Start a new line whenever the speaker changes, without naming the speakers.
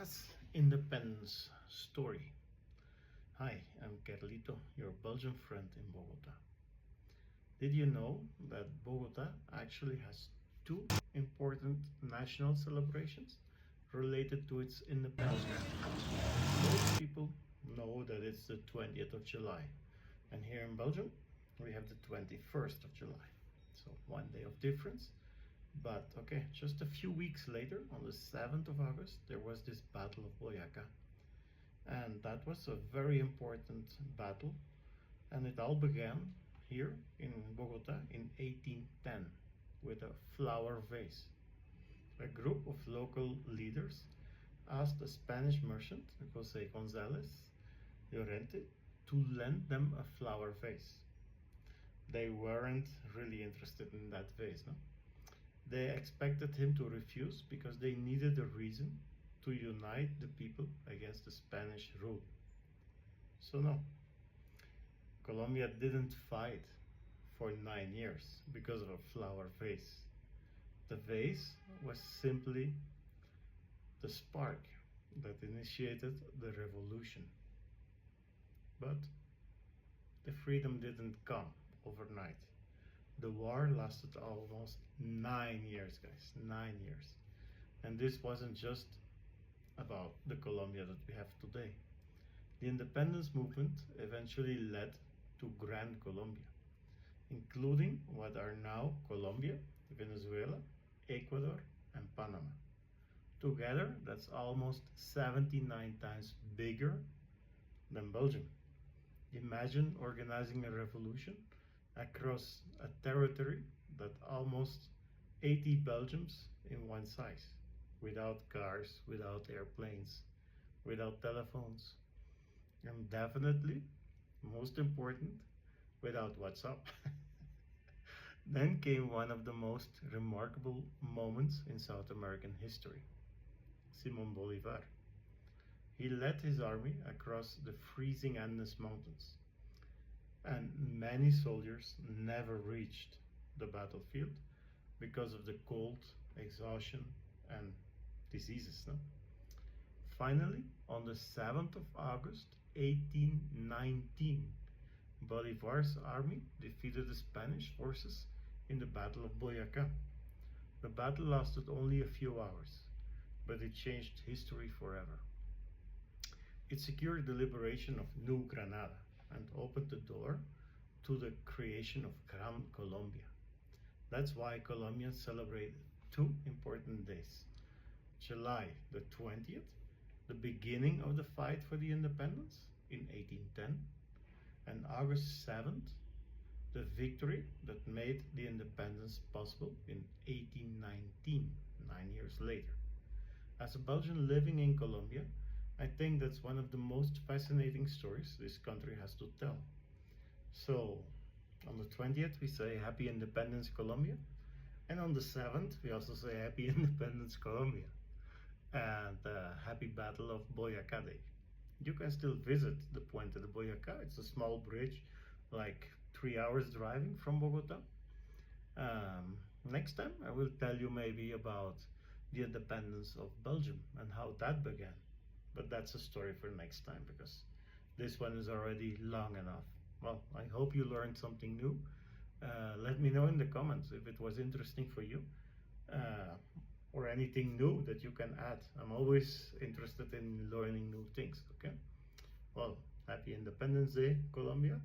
Colombia's independence story. Hi, I'm Carlito, your Belgian friend in Bogota. Did you know that Bogota actually has two important national celebrations related to its independence? Most people know that it's the 20th of July, and here in Belgium we have the 21st of July. So one day of difference. But okay, just a few weeks later, on the 7th of August, there was this Battle of Boyacá. And that was a very important battle. And it all began here in Bogota in 1810 with a flower vase. A group of local leaders asked a Spanish merchant, Jose González Llorente, to lend them a flower vase. They weren't really interested in that vase, no? They expected him to refuse because they needed a reason to unite the people against the Spanish rule. So no, Colombia didn't fight for 9 years because of a flower vase. The vase was simply the spark that initiated the revolution. But the freedom didn't come overnight. The war lasted almost 9 years, guys, 9 years. And this wasn't just about the Colombia that we have today. The independence movement eventually led to Grand Colombia, including what are now Colombia, Venezuela, Ecuador, and Panama. Together, that's almost 79 times bigger than Belgium. Imagine organizing a revolution across a territory that almost 80 Belgiums in one size, without cars, without airplanes, without telephones, and definitely, most important, without WhatsApp. Then came one of the most remarkable moments in South American history, Simón Bolívar. He led his army across the freezing Andes Mountains, and many soldiers never reached the battlefield because of the cold, exhaustion, and diseases. No? Finally, on the 7th of August 1819, Bolivar's army defeated the Spanish forces in the Battle of Boyacá. The battle lasted only a few hours, but it changed history forever. It secured the liberation of New Granada and opened the door to the creation of Grand Colombia. That's why Colombians celebrate two important days. July the 20th, the beginning of the fight for the independence in 1810, and August 7th, the victory that made the independence possible in 1819, 9 years later. As a Belgian living in Colombia, I think that's one of the most fascinating stories this country has to tell. So, on the 20th we say Happy Independence Colombia, and on the 7th we also say Happy Independence Colombia, and Happy Battle of Boyacá Day. You can still visit the Puente de Boyacá. It's a small bridge, like 3 hours driving from Bogota. Next time I will tell you maybe about the independence of Belgium and how that began. But that's a story for next time, because this one is already long enough. Well, I hope you learned something new. Let me know in the comments if it was interesting for you, or anything new that you can add. I'm always interested in learning new things, okay? Well, happy Independence Day, Colombia.